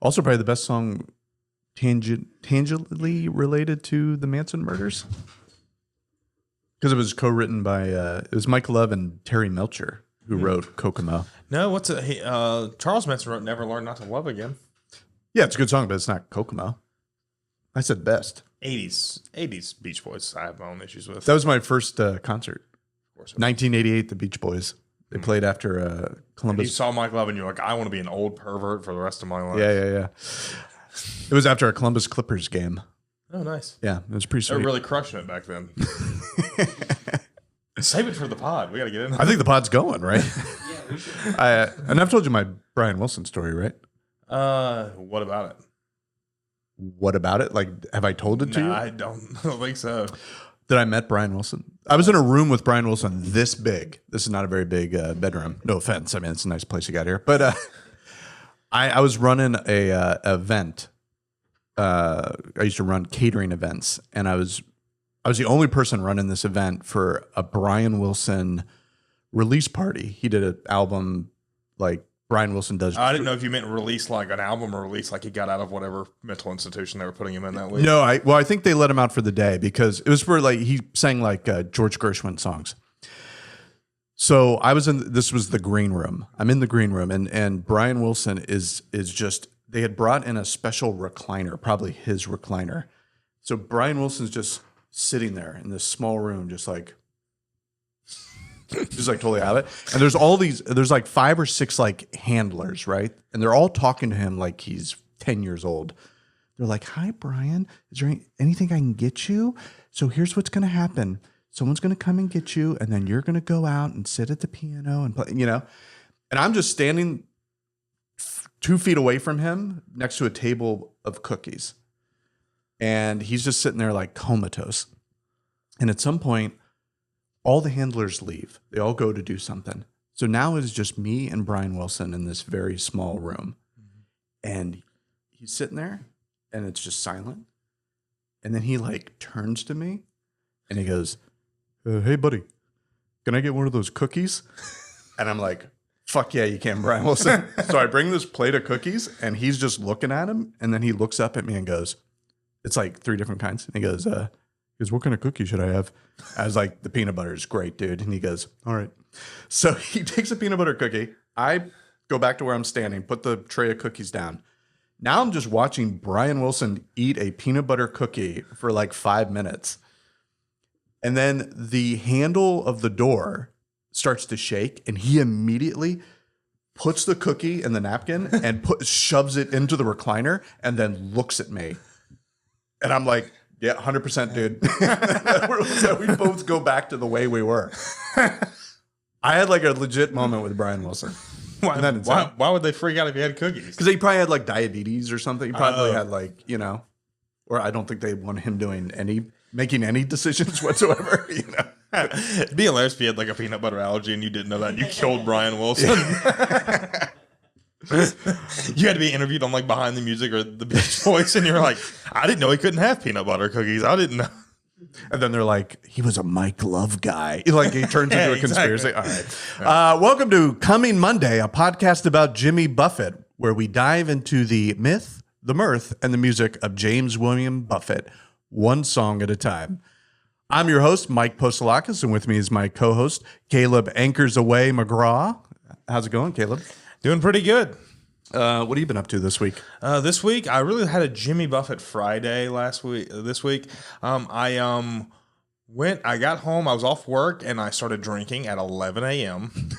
Also, probably the best song tangentially related to the Manson murders. Because it was co-written by, it was Mike Love and Terry Melcher who wrote Kokomo. No, Charles Manson wrote Never Learn Not to Love Again. Yeah, it's a good song, but it's not Kokomo. I said best. 80s Beach Boys I have my own issues with. That was my first concert. Of course. 1988, the Beach Boys. They played after Columbus. You saw Mike Love and you're like, I want to be an old pervert for the rest of my life. Yeah. It was after a Columbus Clippers game. Oh, nice. Yeah, it was pretty sweet. They were really crushing it back then. Save it for the pod. We got to get in. I think the pod's going, right? Yeah, we should. And I've told you my Brian Wilson story, right? What about it? What about it? Like, have I told it to you? I don't think so. That I met Brian Wilson. I was in a room with Brian Wilson this big. This is not a very big bedroom. No offense. I mean, it's a nice place you got here. But I was running a event. I used to run catering events, and I was the only person running this event for a Brian Wilson release party. He did an album like Brian Wilson does. I didn't know if you meant release like an album or release like he got out of whatever mental institution they were putting him in that week. No, I think they let him out for the day because it was for like he sang like George Gershwin songs. So I was this was the green room. I'm in the green room, and Brian Wilson is just. They had brought in a special recliner, probably his recliner. So Brian Wilson's just sitting there in this small room, just like totally out of it. And there's like 5 or 6 like handlers, right? And they're all talking to him like he's 10 years old. They're like, "Hi, Brian. Is there anything I can get you? So here's what's going to happen. Someone's going to come and get you, and then you're going to go out and sit at the piano and play, you know." And I'm just standing 2 feet away from him next to a table of cookies. And he's just sitting there like comatose. And at some point, all the handlers leave. They all go to do something. So now it's just me and Brian Wilson in this very small room. And he's sitting there and it's just silent. And then he like turns to me and he goes, "Hey, buddy, can I get one of those cookies?" And I'm like, "Fuck yeah, you can, Brian Wilson." So I bring this plate of cookies and he's just looking at him. And then he looks up at me and goes, it's like 3 different kinds. And he goes, "What kind of cookie should I have?" I was like, "The peanut butter is great, dude." And he goes, "All right." So he takes a peanut butter cookie. I go back to where I'm standing, put the tray of cookies down. Now I'm just watching Brian Wilson eat a peanut butter cookie for like 5 minutes. And then the handle of the door starts to shake, and he immediately puts the cookie in the napkin and shoves it into the recliner and then looks at me. And I'm like, "Yeah, 100%, dude." So we both go back to the way we were. I had like a legit moment with Brian Wilson. Why would they freak out if you had cookies? Because he probably had like diabetes or something. He probably had like, you know, or I don't think they want him making any decisions whatsoever, you know. It'd be hilarious if you had like a peanut butter allergy and you didn't know that and you killed Brian Wilson. You had to be interviewed on like Behind the Music or the Beach Boys and you're like, "I didn't know he couldn't have peanut butter cookies. I didn't know." And then they're like, "He was a Mike Love guy." Like he turns into a conspiracy. Exactly. All right. Welcome to Coming Monday, a podcast about Jimmy Buffett, where we dive into the myth, the mirth, and the music of James William Buffett, one song at a time. I'm your host, Mike Postelakis, and with me is my co-host, Caleb Anchors Away McGraw. How's it going, Caleb? Doing pretty good. What have you been up to this week? This week, I really had a Jimmy Buffett Friday this week. I got home, I was off work, and I started drinking at 11 a.m.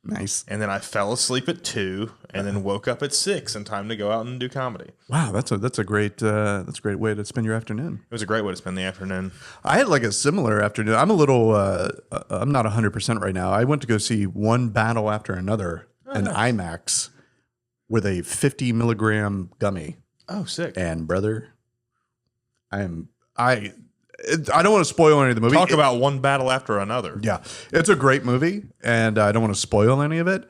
Nice. And then I fell asleep at 2 and then woke up at 6 in time to go out and do comedy. Wow, that's a great way to spend your afternoon. It was a great way to spend the afternoon. I had like a similar afternoon. I'm a little I'm not 100% right now. I went to go see One Battle After Another in IMAX with a 50 milligram gummy. Oh, sick. And brother, I don't want to spoil any of the movie. Talk about One Battle After Another. Yeah, it's a great movie, and I don't want to spoil any of it.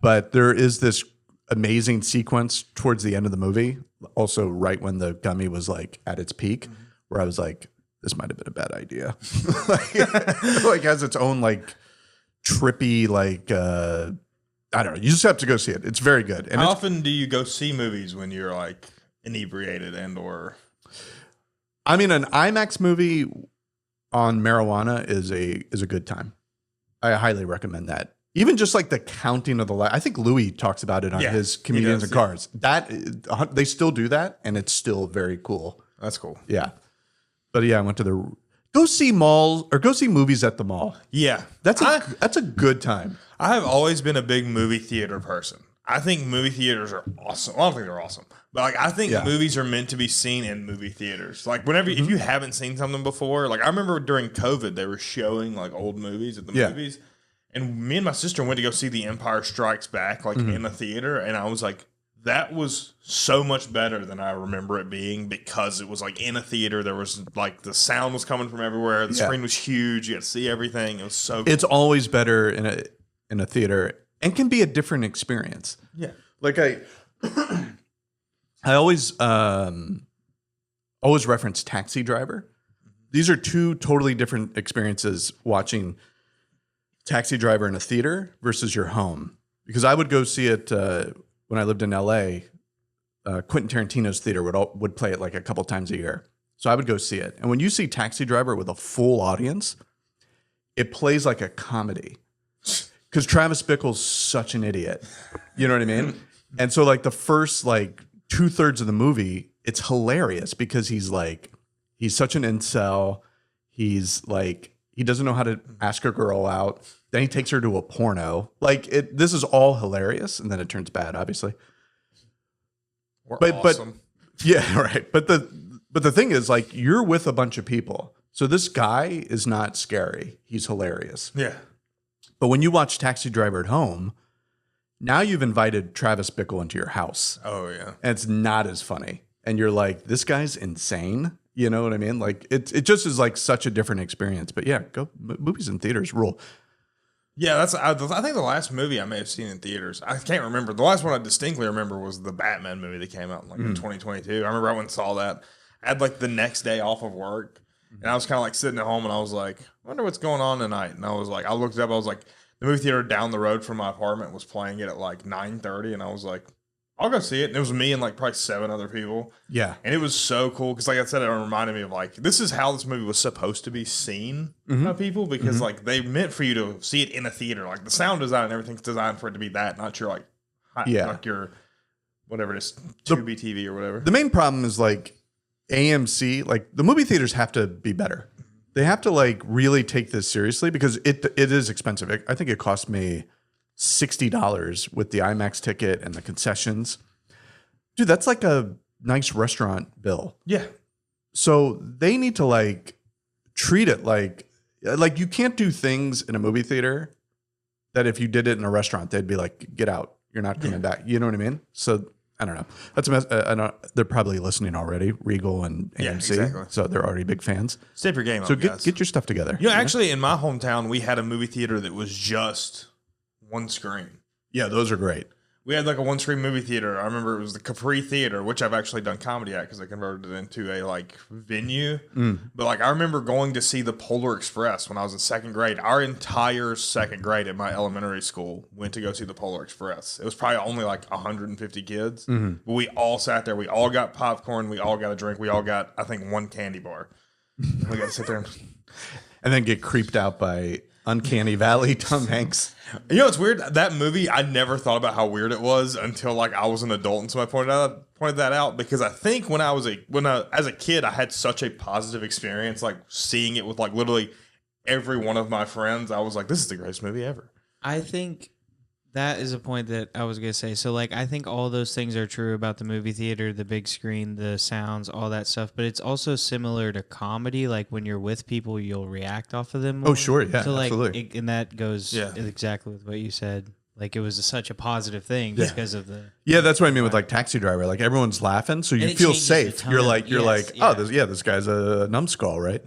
But there is this amazing sequence towards the end of the movie, also right when the gummy was like at its peak, where I was like, "This might have been a bad idea." like has its own like trippy like I don't know. You just have to go see it. It's very good. And How often do you go see movies when you're like inebriated and or? I mean, an IMAX movie on marijuana is a good time. I highly recommend that. Even just like the counting of the light. I think Louis talks about it on his Comedians and Cars. That they still do that, and it's still very cool. That's cool. Yeah, but yeah, I went to the go see movies at the mall. Yeah, that's a good time. I have always been a big movie theater person. I think movie theaters are awesome. Well, I don't think they're awesome, but like I think movies are meant to be seen in movie theaters. Like whenever if you haven't seen something before, like I remember during COVID they were showing like old movies at the movies, and me and my sister went to go see The Empire Strikes Back like in a theater, and I was like, that was so much better than I remember it being because it was like in a theater. There was like the sound was coming from everywhere. The screen was huge. You got to see everything. It was so cool. It's always better in a theater and can be a different experience. Yeah. Like I always reference Taxi Driver. These are two totally different experiences watching Taxi Driver in a theater versus your home. Because I would go see it when I lived in LA. Quentin Tarantino's theater would play it like a couple times a year. So I would go see it. And when you see Taxi Driver with a full audience, it plays like a comedy. Because Travis Bickle's such an idiot. You know what I mean? And so like the first like 2/3 of the movie, it's hilarious because he's such an incel. He's like, he doesn't know how to ask a girl out. Then he takes her to a porno. Like this is all hilarious. And then it turns bad, obviously. But yeah, right. But the thing is like, you're with a bunch of people. So this guy is not scary. He's hilarious. Yeah. But when you watch Taxi Driver at home, now you've invited Travis Bickle into your house. Oh, yeah. And it's not as funny. And you're like, this guy's insane. You know what I mean? Like it just is like such a different experience. But yeah, movies in theaters rule. Yeah, I think the last movie I may have seen in theaters, I can't remember. The last one I distinctly remember was the Batman movie that came out in 2022. I remember I went and saw that. I had like the next day off of work. And I was kind of like sitting at home and I was like, I wonder what's going on tonight. And I was like, I looked up, I was like, the movie theater down the road from my apartment was playing it at like 9:30. And I was like, I'll go see it. And it was me and like probably 7 other people. Yeah. And it was so cool. Cause like I said, it reminded me of like, this is how this movie was supposed to be seen by people because like they meant for you to see it in a theater. Like the sound design and everything's designed for it to be that, not your like, like your, whatever it is, Tubi TV or whatever. The main problem is like, AMC, like the movie theaters have to be better. They have to like really take this seriously because it is expensive. I think it cost me $60 with the IMAX ticket and the concessions. Dude, that's like a nice restaurant bill. Yeah. So they need to like treat it like you can't do things in a movie theater that if you did it in a restaurant, they'd be like, get out. You're not coming back. You know what I mean? So I don't know. That's a mess. I know they're probably listening already, Regal and AMC. Yeah, exactly. So they're already big fans. Step your game up, so guys. Get your stuff together. You know, actually, in my hometown, we had a movie theater that was just one screen. Yeah, those are great. We had like a one-screen movie theater. I remember it was the Capri Theater, which I've actually done comedy at because I converted it into a like venue. But like I remember going to see the Polar Express when I was in 2nd grade. Our entire 2nd grade at my elementary school went to go see the Polar Express. It was probably only like 150 kids, but we all sat there. We all got popcorn. We all got a drink. We all got, I think, 1 candy bar. We got to sit there and then get creeped out by Uncanny Valley Tom Hanks. You know what's weird? That movie, I never thought about how weird it was until like I was an adult, and so I pointed that out because I think when I as a kid, I had such a positive experience, like seeing it with like literally every one of my friends. I was like, this is the greatest movie ever. I think that is a point that I was going to say. So, like, I think all those things are true about the movie theater, the big screen, the sounds, all that stuff. But it's also similar to comedy. Like, when you're with people, you'll react off of them more. Oh, sure. Yeah, so, like, absolutely. And that goes exactly with what you said. Like, it was such a positive thing because of the... Yeah, that's what I mean with, like, Taxi Driver. Like, everyone's laughing, so you feel safe. You're like, this guy's a numbskull, right?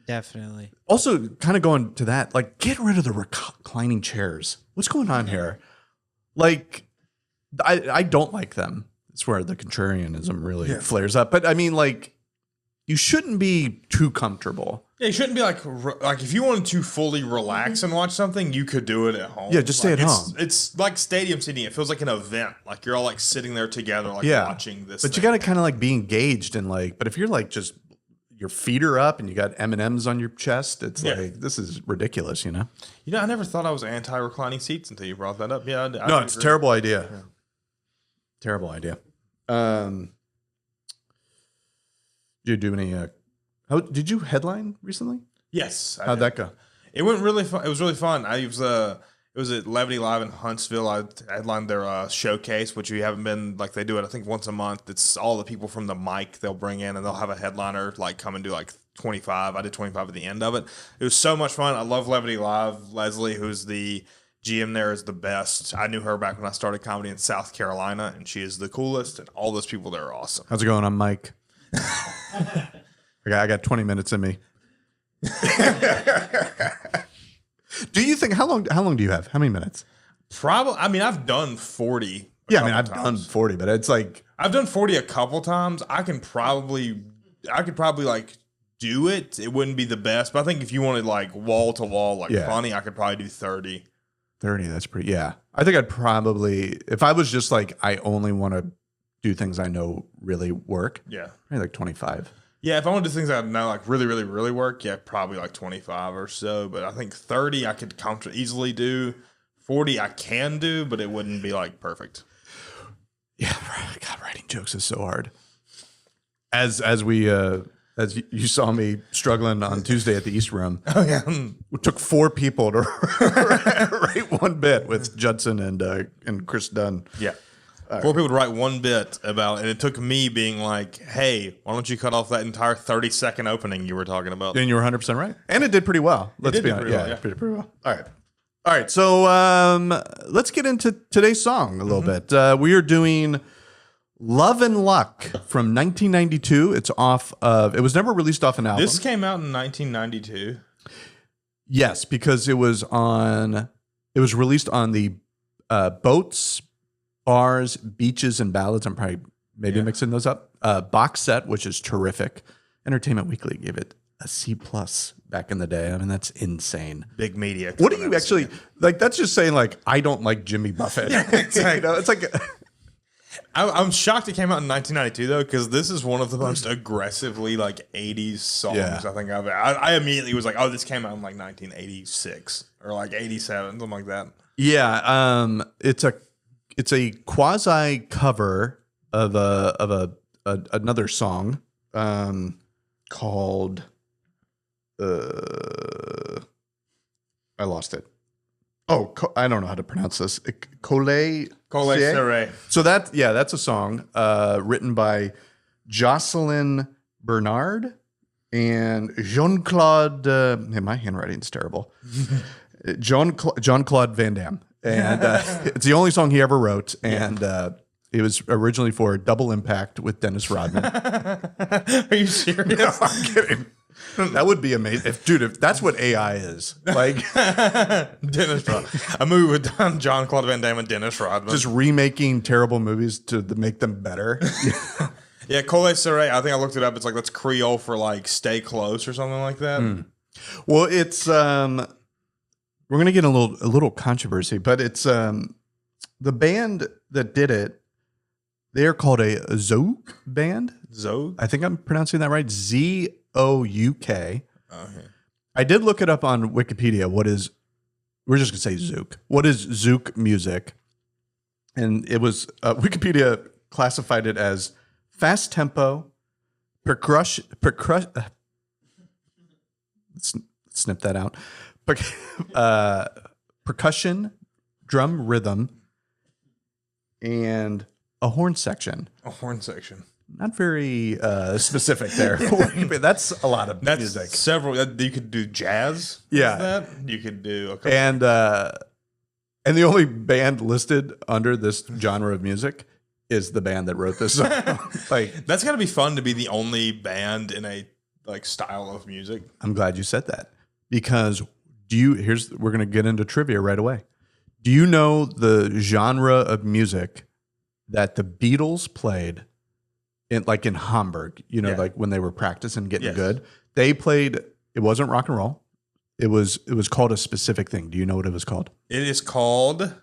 Definitely. Also, kind of going to that, like, get rid of the reclining chairs. What's going on here? Like, I don't like them. It's where the contrarianism really flares up. But I mean, like, you shouldn't be too comfortable. Yeah, you shouldn't be like if you wanted to fully relax and watch something, you could do it at home. Yeah, just stay at home. It's like stadium seating. It feels like an event. Like you're all like sitting there together, like watching this. But you got to kind of like be engaged and like. But if you're like just your feet are up and you got M&Ms on your chest, it's like this is ridiculous, You know, I never thought I was anti-reclining seats until you brought that up. Yeah, no, it's a terrible idea. Yeah. Terrible idea. Did you do any? Did you headline recently? Yes. How'd that go? It went really fun. It was really fun. It was at Levity Live in Huntsville. I headlined their showcase, which we haven't been like they do it. I think once a month. It's all the people from the mic they'll bring in, and they'll have a headliner like come and do like 25. I did 25 at the end of it. It was so much fun. I love Levity Live. Leslie, who's the GM there, is the best. I knew her back when I started comedy in South Carolina, and she is the coolest. And all those people there are awesome. How's it going on, Mike? I got 20 minutes in me. Do you think how long do you have? How many minutes? Probably. I mean, I've done 40. Yeah, I mean, I've done 40, but it's like I've done 40 a couple times. I could probably like do it. It wouldn't be the best, but I think if you wanted like wall to wall, like funny, I could probably do 30. 30, that's pretty. Yeah, I think I'd probably if I was just like I only want to do things I know really work. Yeah, maybe like 25. Yeah, if I want to do things I know like really, really, really work, yeah, probably like 25 or so. But I think 30 I could easily do. 40 I can do, but it wouldn't be like perfect. Yeah, God, writing jokes is so hard. As you saw me struggling on Tuesday at the East Room. Oh yeah, it took 4 people to write one bit with Judson and Chris Dunn. Yeah. 4 people to write one bit about, and it took me being like, "Hey, why don't you cut off that entire 30-second opening you were talking about?" And you were 100% right, and it did pretty well. Let's be honest, yeah, pretty well. All right. So let's get into today's song a little bit. We are doing "Love and Luck" from 1992. It's off of. It was never released off an album. This came out in 1992. Yes, because it was released on the Boats, Bars, Beaches, and Ballads. I'm probably mixing those up. Box set, which is terrific. Entertainment Weekly gave it a C+ back in the day. I mean, that's insane. Big media. What do you actually like? That's just saying like I don't like Jimmy Buffett. Yeah, exactly. You know, it's like I'm shocked it came out in 1992 though, because this is one of the most aggressively like 80s songs I think I've. I immediately was like, oh, this came out in like 1986 or like 87, something like that. Yeah, it's a quasi cover of another song called I lost it. Oh, I don't know how to pronounce this. Collet Serre. So that's a song written by Jocelyn Bernard and Jean-Claude. My handwriting's terrible. Jean-Claude Van Damme. And it's the only song he ever wrote. And it was originally for Double Impact with Dennis Rodman. Are you serious? No, I'm kidding. That would be amazing. If that's what AI is. Like Dennis Rodman. A movie with Jean-Claude Van Damme and Dennis Rodman. Just remaking terrible movies to make them better. Yeah, Collet Serre, I think I looked it up. It's like that's Creole for like stay close or something like that. Well, it's we're gonna get a little controversy, but it's the band that did it. They are called a Zouk band. Zouk? I think I'm pronouncing that right. Zouk. Okay. I did look it up on Wikipedia. We're just gonna say Zouk. What is Zouk music? And it was Wikipedia classified it as fast tempo, percussion. Snip that out. Percussion, drum rhythm, and a horn section. A horn section. Not very specific there. That's a lot of music. Several. You could do jazz. Yeah. You could do a couple. And the only band listed under this genre of music is the band that wrote this song. Like that's got to be fun to be the only band in a like style of music. I'm glad you said that because we're going to get into trivia right away. Do you know the genre of music that the Beatles played in Hamburg, like when they were practicing getting good? They played, It wasn't rock and roll. It was called a specific thing. Do you know what it was called? It is called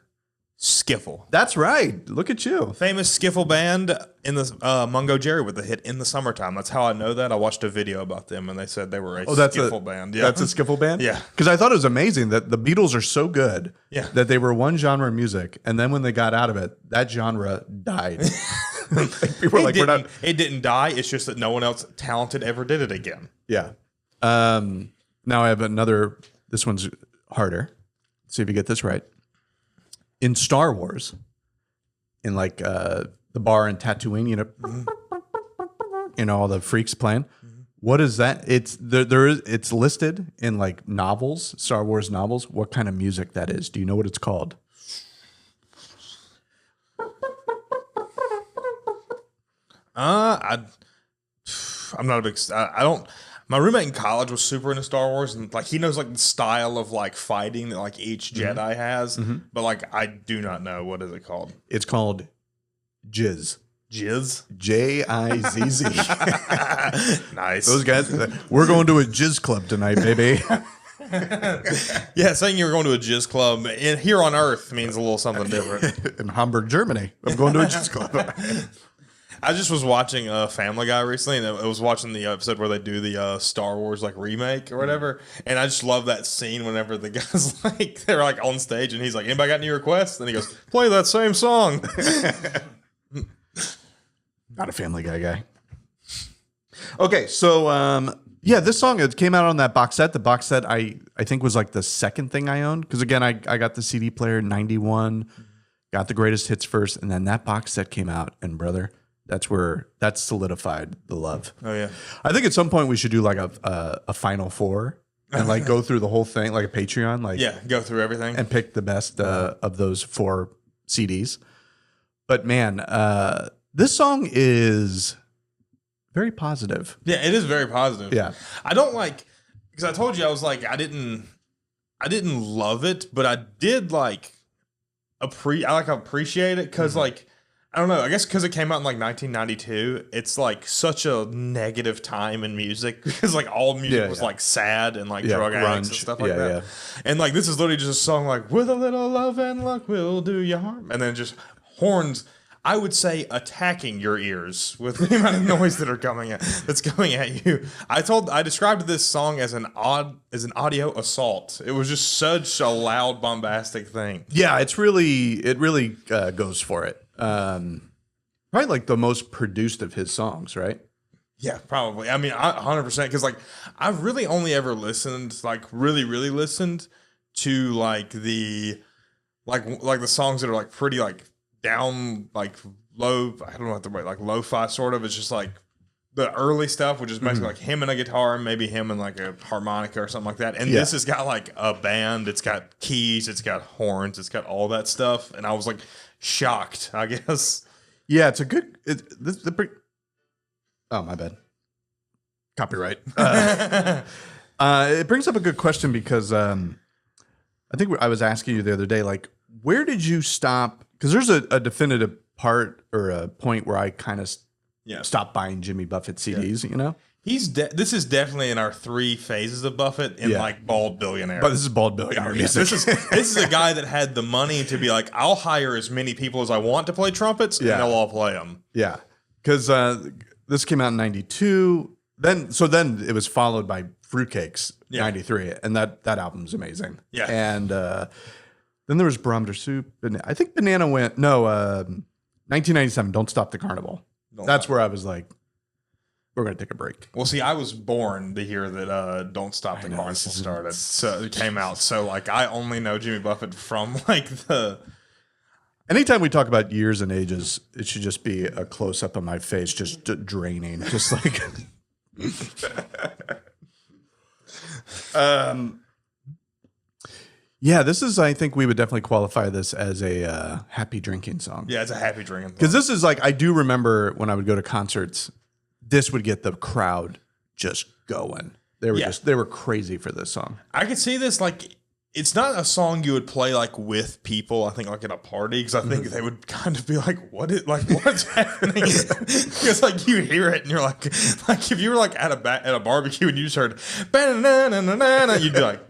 Skiffle. That's right. Look at you. Famous skiffle band in the Mungo Jerry with the hit In the Summertime. That's how I know that. I watched a video about them and they said they were a skiffle band. Yeah. That's a skiffle band? Yeah. Because I thought it was amazing that the Beatles are so good Yeah. that they were one genre of music. And then when they got out of it, that genre died. People were like, we're not. It didn't die. It's just that no one else talented ever did it again. Yeah. Now I have another. This one's harder. See if you get this right. In Star Wars, in like the bar in Tatooine, all the freaks playing. What is that? It's it's listed in like novels, Star Wars novels. What kind of music that is? Do you know what it's called? I'm not a big. I don't. My roommate in college was super into Star Wars, and like he knows like the style of like fighting that like each Jedi has, but like I do not know what is it called. It's called Jizz. Jizz. Jizz. Nice. Those guys. We're going to a Jizz club tonight, baby. Yeah, saying you're going to a Jizz club here on Earth means a little something different. In Hamburg, Germany. I'm going to a Jizz club. I just was watching Family Guy recently, and I was watching the episode where they do the Star Wars like remake or whatever, and I just love that scene whenever the guys like they're like on stage and he's like, "Anybody got any requests?" And he goes, "Play that same song." Not a Family guy. Okay, so yeah, this song, it came out on that box set. The box set I think was like the second thing I owned because again I got the CD player in '91, got the greatest hits first, and then that box set came out, and brother. That's solidified the love. Oh yeah, I think at some point we should do like a Final Four and like go through the whole thing, like a Patreon, like yeah, go through everything and pick the best of those 4 CDs. But man, this song is very positive. Yeah, it is very positive. Yeah, I don't like because I told you I was like I didn't love it, but I did like appreciate it because like. I don't know. I guess because it came out in like 1992, it's like such a negative time in music because like all music was like sad and like drug addicts and stuff like that. Yeah. And like this is literally just a song like "With a little love and luck will do you harm," and then just horns. I would say attacking your ears with the amount of noise that's coming at you. I described this song as an audio assault. It was just such a loud, bombastic thing. Yeah, it really goes for it. Probably like the most produced of his songs, right? Yeah, probably. I mean, 100% because like I've really only ever listened, like really listened to like the songs that are like pretty like down like low. I don't know what the word like lo-fi sort of. It's just like the early stuff, which is basically like him and a guitar, and maybe him and like a harmonica or something like that. And this has got like a band. It's got keys. It's got horns. It's got all that stuff. And I was like shocked, I guess. Yeah, it's a good. Oh, my bad. Copyright. It brings up a good question because I think I was asking you the other day, like, where did you stop? Because there's a definitive part or a point where I kind of stopped buying Jimmy Buffett CDs, you know? This is definitely in our 3 phases of Buffett in like bald billionaire. But this is bald billionaire music. This is a guy that had the money to be like, I'll hire as many people as I want to play trumpets, and they'll all play them. Yeah, because this came out in '92. Then it was followed by Fruitcakes '93, and that album's amazing. Yeah, and then there was Barometer Soup, and I think Banana went 1997. Don't Stop the Carnival. That's where I was like, we're going to take a break. Well, see, I was born the year that Don't Stop the Carnival started. So it came out. So, like, I only know Jimmy Buffett from, like, the... Anytime we talk about years and ages, it should just be a close-up of my face just draining. Just like... Yeah, this is, I think we would definitely qualify this as a happy drinking song. Yeah, it's a happy drinking song. Because this is like, I do remember when I would go to concerts, this would get the crowd just going. They were crazy for this song. I could see this like it's not a song you would play like with people. I think like at a party because I think they would kind of be like, what's happening? Because like you hear it and you're like if you were like at a barbecue and you just heard ba-na-na-na-na-na, you'd be like,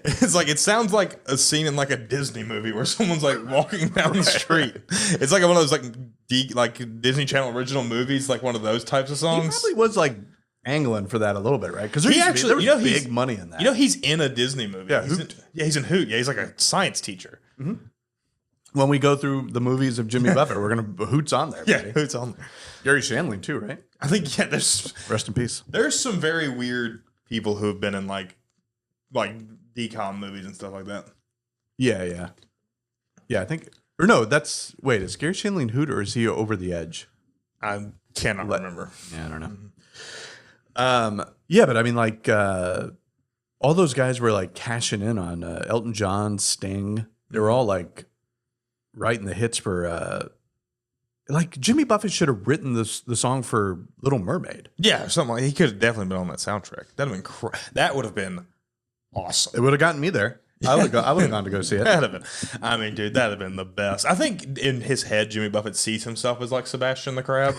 it's like it sounds like a scene in like a Disney movie where someone's like walking down the street. It's like one of those like Disney Channel original movies, like one of those types of songs. He probably was like angling for that a little bit, right? Because there was big money in that. You know, he's in a Disney movie. Yeah, he's in Hoot. Yeah, he's like a science teacher. Mm-hmm. When we go through the movies of Jimmy Buffett, we're gonna Hoot's on there. Yeah, buddy. Hoot's on there. Gary Shandling too, right? I think there's rest in peace. There's some very weird people who have been in like decom movies and stuff like that. Yeah. I think is Gary Shandling Hoot or is he Over the Edge? I cannot remember. Yeah, I don't know. Yeah, but I mean, like, all those guys were like cashing in on Elton John, Sting. They were all like writing the hits for. Like Jimmy Buffett should have written the song for Little Mermaid. Yeah, something like he could have definitely been on that soundtrack. That would have been awesome. It would have gotten me there. I would have gone to go see it. That'd have been. I mean, dude, that'd have been the best. I think in his head, Jimmy Buffett sees himself as like Sebastian the Crab.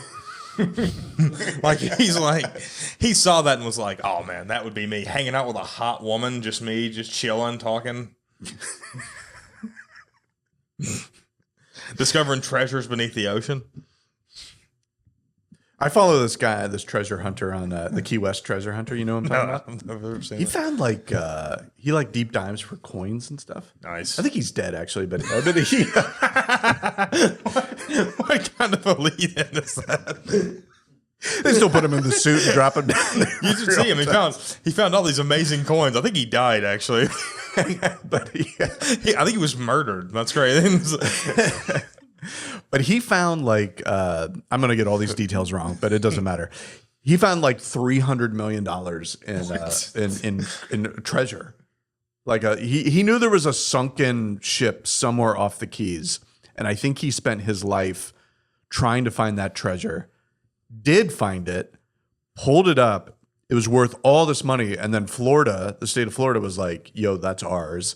Like he saw that and was like, oh man, that would be me hanging out with a hot woman, just me, just chilling, talking, discovering treasures beneath the ocean. I follow this guy, this treasure hunter on the Key West treasure hunter. You know what I'm talking about? I've never seen He it. found he deep dives for coins and stuff. Nice. I think he's dead actually, but he. What kind of a lead-in is that? They still put him in the suit and drop him down there. You should see him. He found all these amazing coins. I think he died actually. But I think he was murdered. That's great. But he found I'm going to get all these details wrong, but it doesn't matter. He found like $300 million in treasure. Like he knew there was a sunken ship somewhere off the Keys, and I think he spent his life trying to find that treasure. Did find it, pulled it up. It was worth all this money, and then the state of Florida was like, "Yo, that's ours."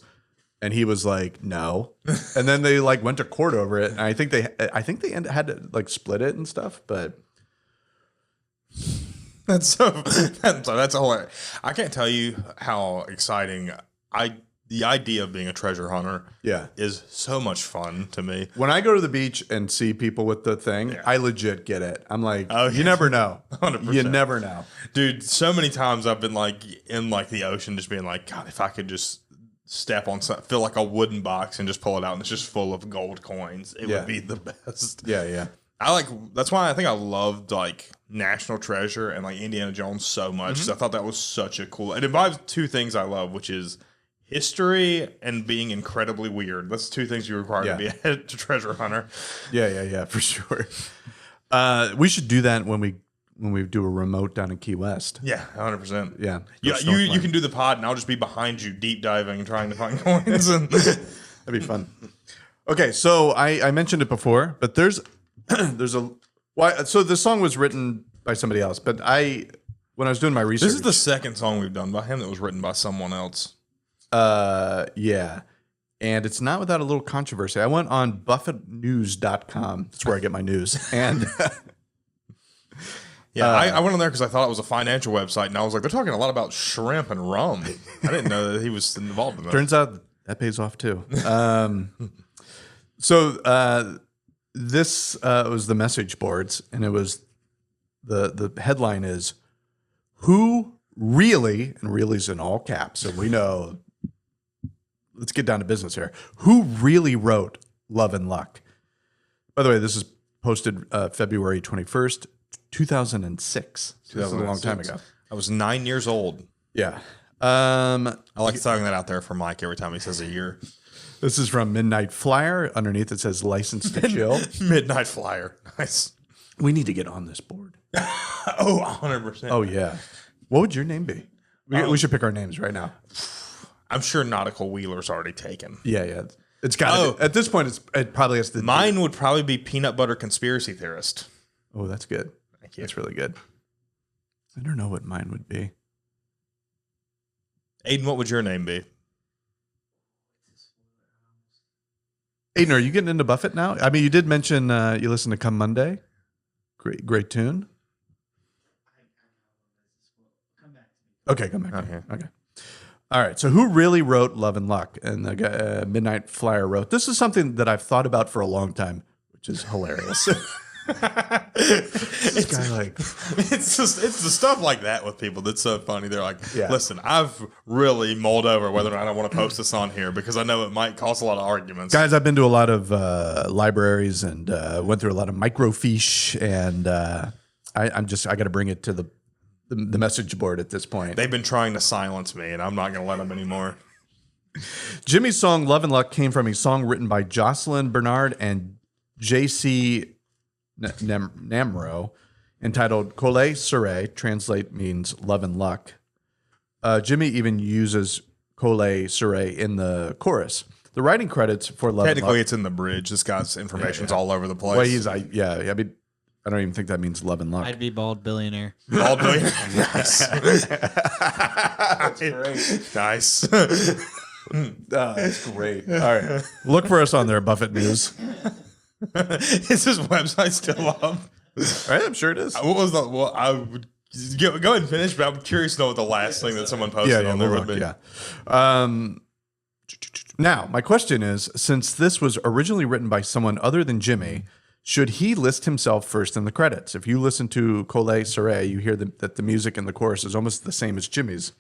And he was like, no. And then they went to court over it. And I think they had to split it and stuff. But that's a whole. I can't tell you how exciting the idea of being a treasure hunter. Yeah, is so much fun to me. When I go to the beach and see people with the thing, I legit get it. I'm like, oh, you never know. 100%. You never know, dude. So many times I've been in the ocean, just being like, God, if I could just step on something, fill like a wooden box and just pull it out and it's just full of gold coins. It would be the best. Yeah. That's why I think I loved National Treasure and Indiana Jones so much. Mm-hmm. I thought that was such a cool. It involves two things I love, which is history and being incredibly weird. That's two things you require to be a treasure hunter. Yeah, for sure. We should do that when we do a remote down in Key West. Yeah, 100%. Yeah. You can do the pod and I'll just be behind you deep diving and trying to find coins. That'd be fun. Okay, so I mentioned it before, but so the song was written by somebody else, but when I was doing my research. This is the second song we've done by him that was written by someone else. Yeah. And it's not without a little controversy. I went on buffettnews.com. That's where I get my news. And yeah, I went on there because I thought it was a financial website, and I was like, they're talking a lot about shrimp and rum. I didn't know that he was involved in that. Turns out that pays off too. So this was the message boards, and it was the headline is, "Who really," and really's in all caps, so we know. Let's get down to business here. Who really wrote Love and Luck? By the way, this is posted February 21st. 2006. So that was a long time ago. I was 9 years old. Yeah. I like throwing that out there for Mike every time he says a year. This is from Midnight Flyer. Underneath it says license to chill. Midnight Flyer. Nice. We need to get on this board. Oh, 100%. Oh, yeah. What would your name be? We should pick our names right now. I'm sure Nautical Wheeler's already taken. Yeah. It's got at this point, it probably has to. Mine would probably be Peanut Butter Conspiracy Theorist. Oh, that's good. Thank you. That's really good. I don't know what mine would be. Aiden, what would your name be? Aiden, are you getting into Buffett now? I mean, you did mention you listen to Come Monday. Great tune. Okay, come back. Okay. All right. So who really wrote Love and Luck? And the Midnight Flyer wrote, this is something that I've thought about for a long time, which is hilarious. It's the stuff like that with people that's so funny. They're like, listen, I've really mulled over whether or not I want to post this on here because I know it might cause a lot of arguments. Guys, I've been to a lot of libraries and went through a lot of microfiche, and I got to bring it to the message board at this point. They've been trying to silence me, and I'm not going to let them anymore. Jimmy's song Love and Luck came from a song written by Jocelyn Bernard and J.C. Namro, entitled Cole Sere, translate means love and luck. Jimmy even uses Cole Sere in the chorus. The writing credits for Love and Luck. Technically, it's in the bridge. This guy's information's all over the place. Well, I mean, I don't even think that means love and luck. I'd be bald billionaire. Bald billionaire? Nice. That's great. Nice. That's great. All right. Look for us on there, Buffett News. Is this website still up? Right, I'm sure it is. What was the? Well, I would go ahead and finish, but I'm curious to know what the last thing that someone posted on there would be. Now, my question is: since this was originally written by someone other than Jimmy, should he list himself first in the credits? If you listen to Cole Sere, you hear that the music in the chorus is almost the same as Jimmy's.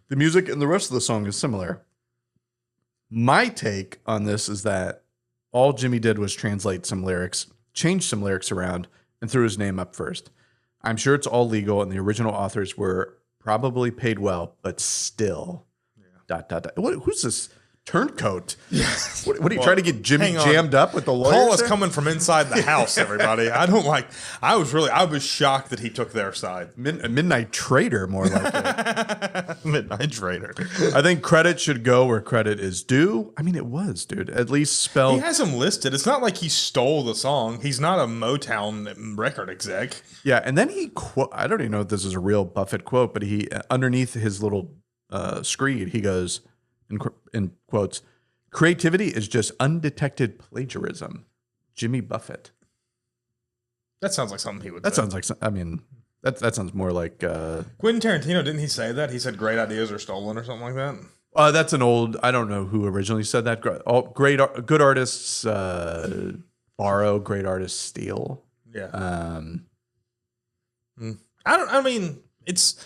The music in the rest of the song is similar. My take on this is that all Jimmy did was translate some lyrics, change some lyrics around, and threw his name up first. I'm sure it's all legal, and the original authors were probably paid well, but still. Who's this turncoat? Yes. What are you trying to get Jimmy jammed up with the lawyers? Paul is coming from inside the house, everybody. I was shocked that he took their side. Midnight traitor, more like it. Midnight traitor. I think credit should go where credit is due. I mean, it was, dude. At least spelled. He has them listed. It's not like he stole the song. He's not a Motown record exec. Yeah, and then I don't even know if this is a real Buffett quote, but he underneath his little screed, he goes, in quotes, creativity is just undetected plagiarism. Jimmy Buffett. That sounds like something he would That say. sounds like, I mean, that sounds more like... Quentin Tarantino, didn't he say that? He said great ideas are stolen or something like that? That's an old, I don't know who originally said that. Good artists borrow, great artists steal. Yeah. I mean, it's...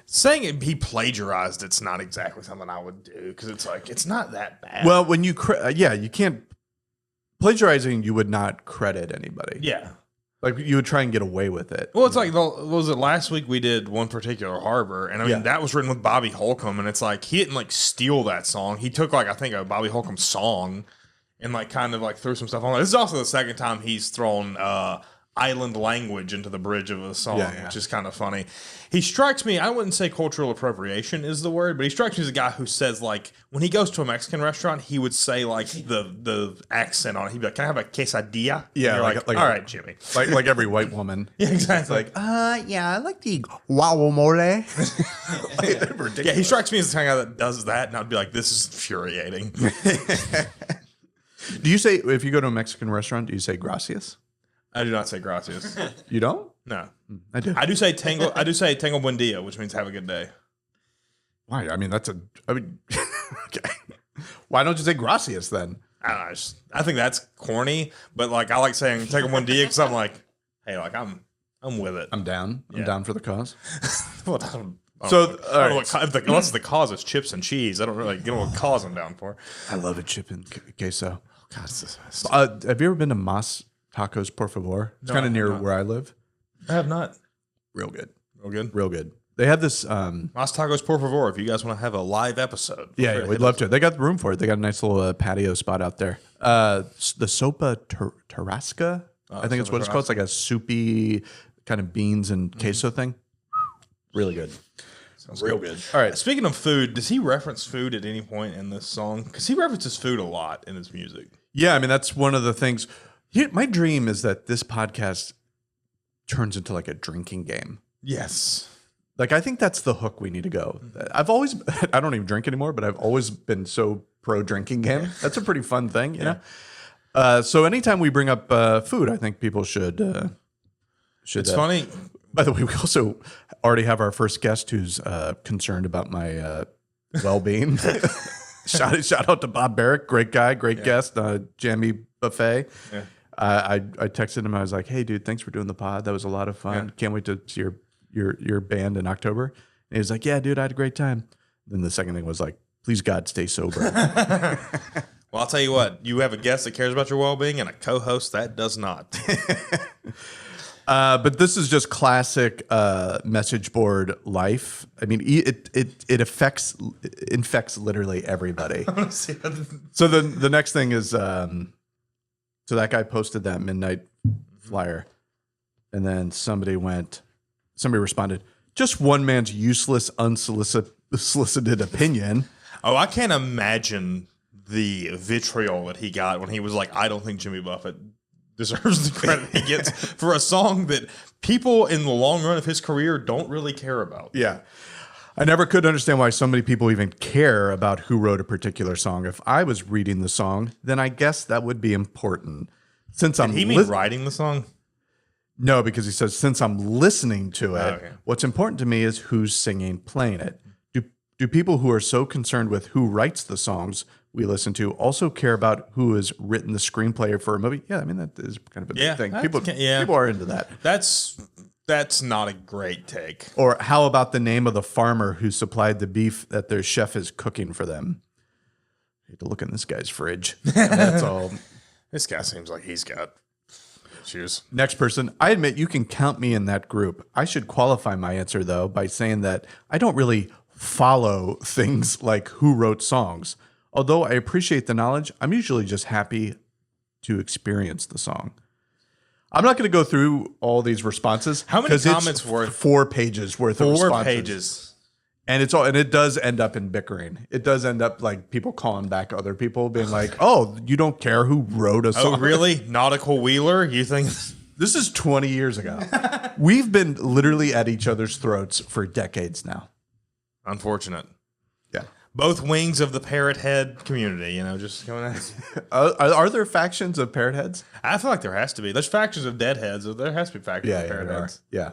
Saying he plagiarized, it's not exactly something I would do because it's like it's not that bad. Well, when you you can't plagiarizing, you would not credit anybody. Yeah, like you would try and get away with it. Well, it's like was it last week we did One Particular Harbor, and I mean that was written with Bobby Holcomb, and it's like he didn't like steal that song. He took like I think a Bobby Holcomb song and like kind of like threw some stuff on it. This is also the second time he's thrown island language into the bridge of a song, which is kind of funny. He strikes me, I wouldn't say cultural appropriation is the word, but he strikes me as a guy who says like when he goes to a Mexican restaurant, he would say like the accent on it. He'd be like, "Can I have a quesadilla?" Yeah, like all right, Jimmy. Like every white woman. Yeah, exactly. It's like, yeah, I like the guacamole. Yeah, he strikes me as the kind of guy that does that, and I'd be like, this is infuriating. Do you say, if you go to a Mexican restaurant, do you say gracias? I do not say gracias. You don't? No. I do. I do say tengo buen dia, which means have a good day. Why? I mean, okay. Why don't you say gracias then? I don't know. I think that's corny, but like I like saying tengo buen dia because I'm like, hey, like I'm with it. I'm down. I'm down for the cause. Well, unless the cause is chips and cheese, I don't really get what cause I'm down for. I love a chip and queso. Oh, God, have you ever been to Mas Tacos Por Favor? It's kind of near where I live. I have not. Real good. Real good. They have this... Mas Tacos Por Favor, if you guys want to have a live episode. Yeah, we'd love to. They got the room for it. They got a nice little patio spot out there. The Sopa Tarasca, I think it's what it's called. It's like a soupy kind of beans and queso thing. Really good. Sounds real good. All right. Speaking of food, does he reference food at any point in this song? Because he references food a lot in his music. Yeah, I mean, that's one of the things. My dream is that this podcast turns into like a drinking game. Yes. Like, I think that's the hook we need to go. I don't even drink anymore, but I've always been so pro drinking game. That's a pretty fun thing, you know? So anytime we bring up food, I think people should. It's funny. By the way, we also already have our first guest who's concerned about my well-being. Shout out to Bob Barrick, great guy, great guest, Jammy Buffet. Yeah. I texted him. I was like, "Hey, dude, thanks for doing the pod. That was a lot of fun. Can't wait to see your band in October." And he was like, "Yeah, dude, I had a great time." Then the second thing was like, "Please God, stay sober." Well, I'll tell you what. You have a guest that cares about your well-being, and a co-host that does not. But this is just classic message board life. I mean, it infects literally everybody. So the next thing is, so that guy posted that midnight flyer, and then somebody responded, "Just one man's useless, unsolicited opinion." Oh, I can't imagine the vitriol that he got when he was like, "I don't think Jimmy Buffett deserves the credit he gets for a song that people in the long run of his career don't really care about." Yeah. I never could understand why so many people even care about who wrote a particular song. If I was reading the song, then I guess that would be important. Since Did he mean writing the song? No, because he says, since I'm listening to it, what's important to me is who's singing, playing it. Do people who are so concerned with who writes the songs we listen to also care about who has written the screenplay for a movie? Yeah, I mean, that is kind of a big thing. People are into that. That's not a great take. Or how about the name of the farmer who supplied the beef that their chef is cooking for them? I hate to look in this guy's fridge. That's all. This guy seems like he's got issues. Next person. I admit you can count me in that group. I should qualify my answer, though, by saying that I don't really follow things like who wrote songs. Although I appreciate the knowledge, I'm usually just happy to experience the song. I'm not going to go through all these responses. How many comments were 4 pages worth of responses? 4 pages. And it does end up in bickering. It does end up like people calling back other people, being like, "Oh, you don't care who wrote a song?" Oh, really? Nautical Wheeler? You think this is 20 years ago? We've been literally at each other's throats for decades now. Unfortunate. Yeah. Both wings of the parrot head community, just going at are there factions of parrot heads? I feel like there has to be. There's factions of deadheads. There has to be factions of parrot heads. Yeah.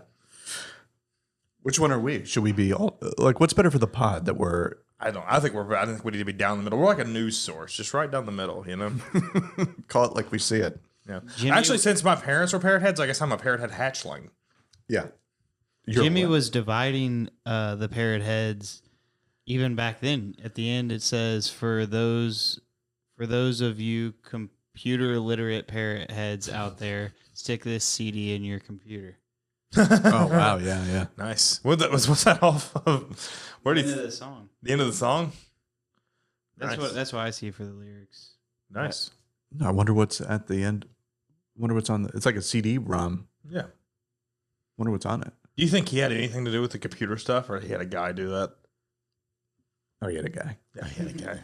Which one are we? Should we be all like? What's better for the pod that we're? I think we need to be down the middle. We're like a news source, just right down the middle. Call it like we see it. Yeah. Actually, since my parents were parrot heads, I guess I'm a parrot head hatchling. Yeah. Jimmy was dividing the parrot heads even back then. At the end, it says for those of you computer literate parrot heads out there, stick this CD in your computer. Oh wow! Yeah. Nice. What's that off of? Where The end of the song. The end of the song. That's what I see for the lyrics. Nice. No, I wonder what's at the end. Wonder what's on it's like a CD-ROM. Yeah. Wonder what's on it. Do you think he had anything to do with the computer stuff, or he had a guy do that? Oh, he had a guy. Yeah, he had a guy.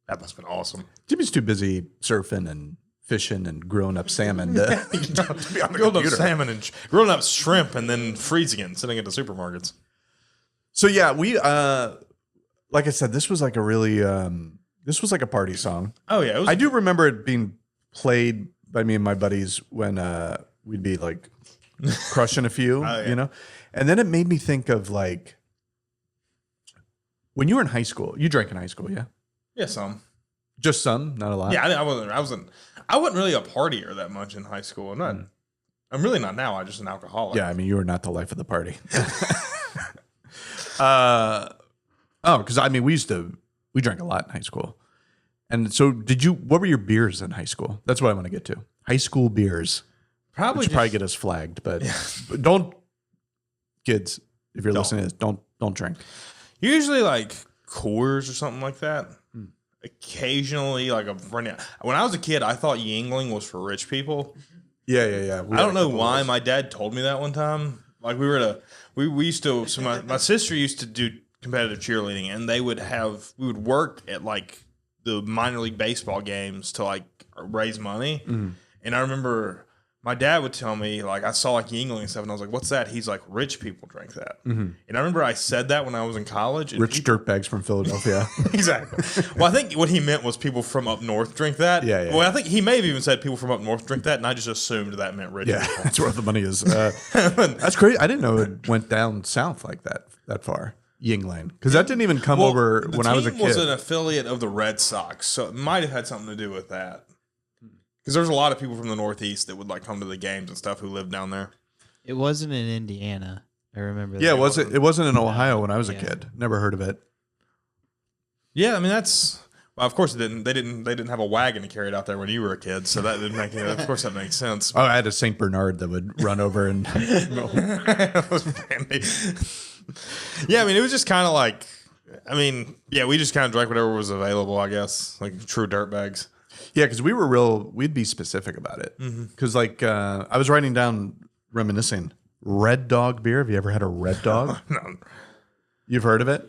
That must have been awesome. Jimmy's too busy surfing and fishing and growing up salmon to be on the Grilled up computer. salmon and grilled up shrimp and then freezing it and sitting at the supermarkets. So yeah, we like I said, this was like a really this was like a party song. Oh yeah, I do remember it being played by me and my buddies when we'd be like crushing a few, and then it made me think of like when you were in high school. You drank in high school, yeah? Yeah, some. Just some, not a lot. Yeah, I wasn't really a partier that much in high school. I'm really not now. I'm just an alcoholic. Yeah, I mean, you were not the life of the party. Because I mean, we drank a lot in high school. And so what were your beers in high school? That's what I want to get to. High school beers. Probably get us flagged, but don't, kids, if you're listening to this, don't drink. Usually like Coors or something like that. Occasionally like when I was a kid, I thought Yingling was for rich people. Yeah. I don't know why. My dad told me that one time. Like we used to, so my sister used to do competitive cheerleading, and we would work at like the minor league baseball games to like raise money. And I remember my dad would tell me, like, I saw like Yingling and stuff, and I was like, what's that? He's like, rich people drink that. And I remember I said that when I was in college. And Rich dirtbags from Philadelphia. Exactly. Well, I think what he meant was people from up north drink that. Yeah. Well, I think he may have even said people from up north drink that, and I just assumed that meant rich Yeah, people. that's where the money is. That's crazy. I didn't know it went down south like that far. Yingling, because that didn't even come over when I was a kid. The team was an affiliate of the Red Sox, so it might have had something to do with that. Because there's a lot of people from the Northeast that would like come to the games and stuff who lived down there. It wasn't in Indiana. I remember that. Yeah, it wasn't in Ohio when I was a kid. Never heard of it. Yeah, I mean that's well, of course it didn't. They didn't have a wagon to carry it out there when you were a kid, so that didn't make of course that makes sense. Oh, I had a Saint Bernard that would run over and. That was handy. Yeah, I mean it was just kind of like, I mean, yeah, we just kind of drank whatever was available, I guess, like true dirtbags. Yeah, because we'd be specific about it. Because I was writing down, reminiscing, Red Dog beer. Have you ever had a Red Dog? No. You've heard of it?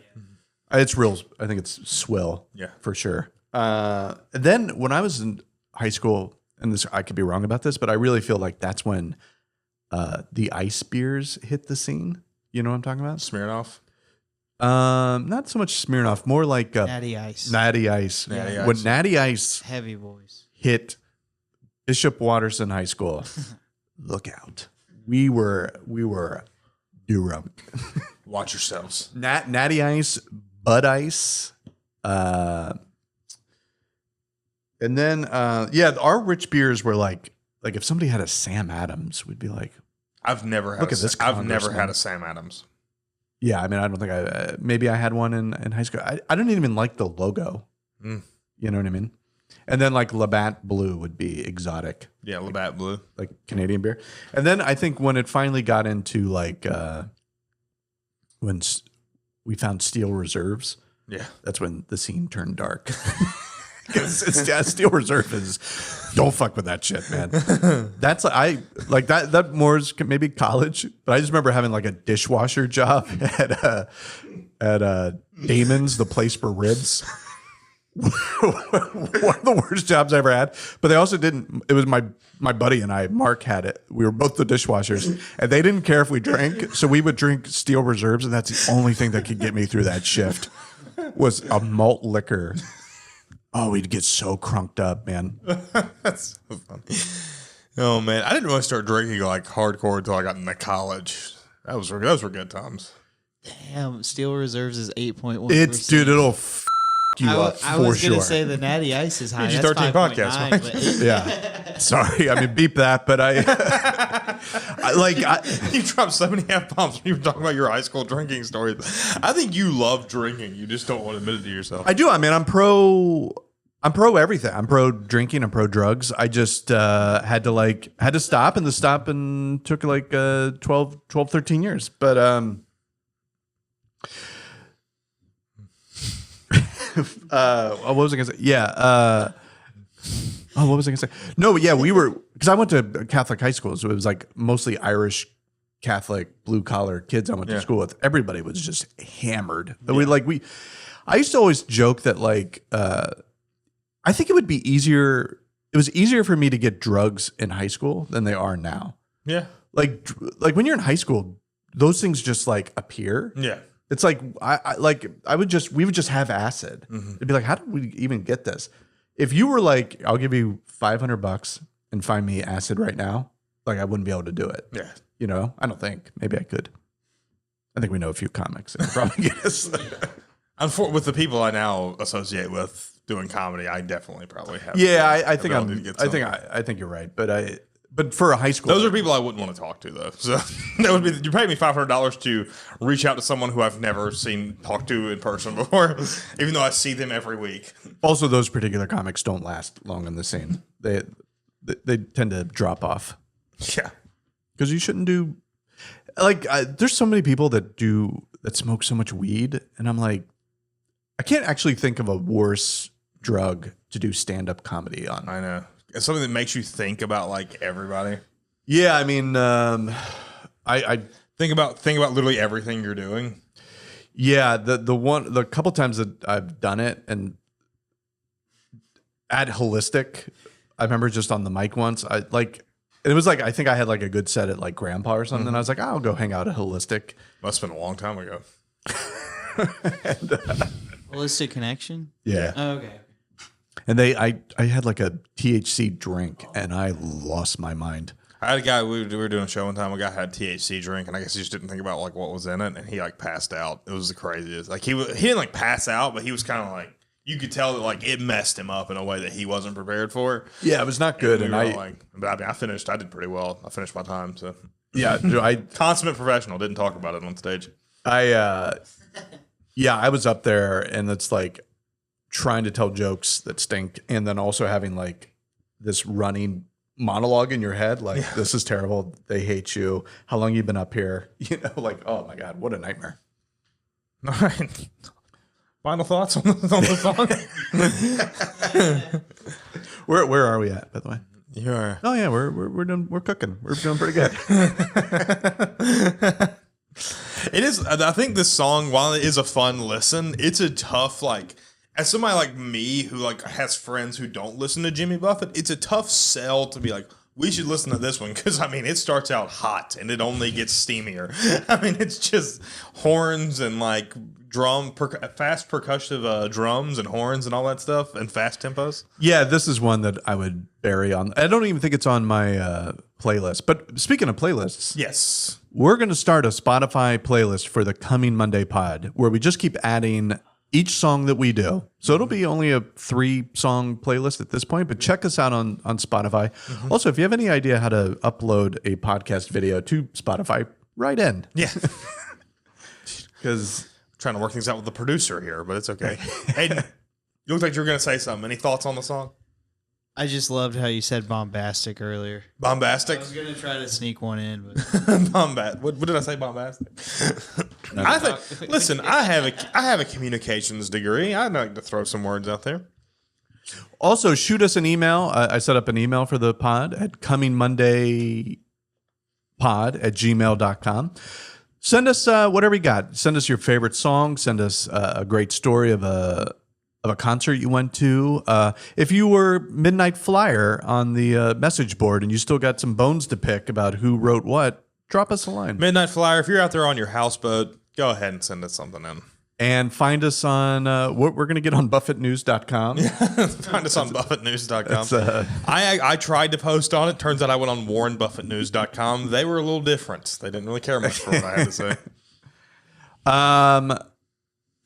It's real. I think it's swill. Yeah. For sure. Then when I was in high school, and this I could be wrong about this, but I really feel like that's when the ice beers hit the scene. You know what I'm talking about? Smirnoff. Not so much Smirnoff, more like Natty Ice. Natty Ice. Natty When Ice. Natty Ice Heavy boys. hit Bishop Watterson High School, look out. We were drunk. Watch yourselves. Natty Ice, Bud Ice, and then our rich beers were like if somebody had a Sam Adams, we'd be like, I've never had. Look at this I've never congressman. had a Sam Adams. yeah. I mean, I don't think maybe I had one in high school. I don't even like the logo. Mm. You know what I mean? And then like Labatt Blue would be exotic. Yeah, Labatt Blue. Like Canadian beer. And then I think when it finally got into like we found Steel Reserves, Yeah. that's when the scene turned dark. Because Steel Reserve is, don't fuck with that shit, man. That's that more is maybe college, but I just remember having like a dishwasher job at Damon's, the place for ribs. One of the worst jobs I ever had. But they also didn't. It was my buddy and I. Mark had it. We were both the dishwashers, and they didn't care if we drank. So we would drink Steel Reserves, and that's the only thing that could get me through that shift. Was a malt liquor. Oh, we'd get so crunked up, man. That's so funny. Oh man, I didn't really start drinking like hardcore until I got into college. Those were good times. Damn, Steel Reserves is 8.1%. It's dude, it'll f you up I for was sure. gonna say the Natty Ice is high. That's PG-13 podcast, 5.9, Mike. but Yeah, sorry. I mean, beep that. But I You dropped 7.5 bombs when you were talking about your high school drinking stories. I think you love drinking. You just don't want to admit it to yourself. I do. I mean, I'm pro everything. I'm pro drinking. I'm pro drugs. I just had to stop, and the stopping took like 12, 13 years. But what was I gonna say? Yeah. What was I gonna say? No, yeah, we were, because I went to Catholic high school, so it was like mostly Irish Catholic blue collar kids I went to school with. Everybody was just hammered. I used to always joke that I think it would be easier. It was easier for me to get drugs in high school than they are now. Yeah. Like when you're in high school, those things just like appear. Yeah. It's like we would just have acid. It'd be like, how did we even get this? If you were like, I'll give you $500 and find me acid right now, like I wouldn't be able to do it. Yeah. You know, I don't think. Maybe I could. I think we know a few comics that could probably get us. With the people I now associate with doing comedy, I definitely probably have. Yeah, I think I think you're right, but for a high school, those are people I wouldn't want to talk to though. So that would be, you pay me $500 to reach out to someone who I've never talked to in person before, even though I see them every week. Also, those particular comics don't last long in the scene. They tend to drop off. Yeah, because you shouldn't do there's so many people that smoke so much weed, and I'm like, I can't actually think of a worse drug to do stand-up comedy on. I know. It's something that makes you think about like everybody. Yeah, I mean, I think about literally everything you're doing. Yeah, the couple times that I've done it, and at Holistic, I remember just on the mic once, And it was like, I think I had like a good set at like Grandpa or something. And I was like, I'll go hang out at Holistic. Must have been a long time ago. Holistic Connection? Yeah. Oh, okay. And I had like a THC drink and I lost my mind. I had a guy, we were doing a show one time, a guy had THC drink, and I guess he just didn't think about like what was in it, and he like passed out. It was the craziest. Like he didn't like pass out, but he was kind of like, you could tell that like it messed him up in a way that he wasn't prepared for. Yeah, it was not good. And I did pretty well. I finished my time, so yeah, consummate professional. Didn't talk about it on stage. I was up there, and it's like trying to tell jokes that stink, and then also having like this running monologue in your head, like this is terrible. They hate you. How long you been up here? You know, like oh my god, what a nightmare. All right. Final thoughts on the song? Where are we at, by the way? You are. Oh yeah, we're cooking. We're doing pretty good. It is. I think this song, while it is a fun listen, it's a tough like. As somebody like me who like has friends who don't listen to Jimmy Buffett, it's a tough sell to be like, we should listen to this one because I mean it starts out hot and it only gets steamier. I mean it's just horns and like fast percussive drums and horns and all that stuff and fast tempos. Yeah, this is one that I would bury on. I don't even think it's on my playlist. But speaking of playlists, yes, we're going to start a Spotify playlist for the Coming Monday pod where we just keep adding each song that we do. So it'll be only a 3-song playlist at this point, but check us out on Spotify. Mm-hmm. Also, if you have any idea how to upload a podcast video to Spotify, write in. Yeah. Because trying to work things out with the producer here, but it's okay. Hayden, you look like you were going to say something. Any thoughts on the song? I just loved how you said bombastic earlier. Bombastic? I was going to try to sneak one in, but What did I say? Bombastic? I think. Listen, I have a communications degree. I'd like to throw some words out there. Also, shoot us an email. I set up an email for the pod at comingmondaypod@gmail.com. Send us whatever you got. Send us your favorite song. Send us a great story of a concert you went to. If you were Midnight Flyer on the message board and you still got some bones to pick about who wrote what, drop us a line. Midnight Flyer, if you're out there on your houseboat, go ahead and send us something in. And find us on, we're going to get on buffettnews.com. Find us on buffettnews.com. I tried to post on it. Turns out I went on warrenbuffettnews.com. They were a little different. They didn't really care much for what I had to say.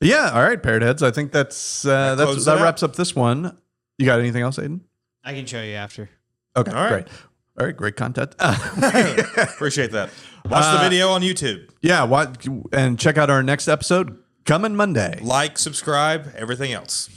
Yeah, all right, Parrot Heads. I think that wraps up this one. You got anything else, Aiden? I can show you after. Okay, all right. Great. All right, great content. Appreciate that. Watch the video on YouTube. Yeah, and check out our next episode coming Monday. Like, subscribe, everything else.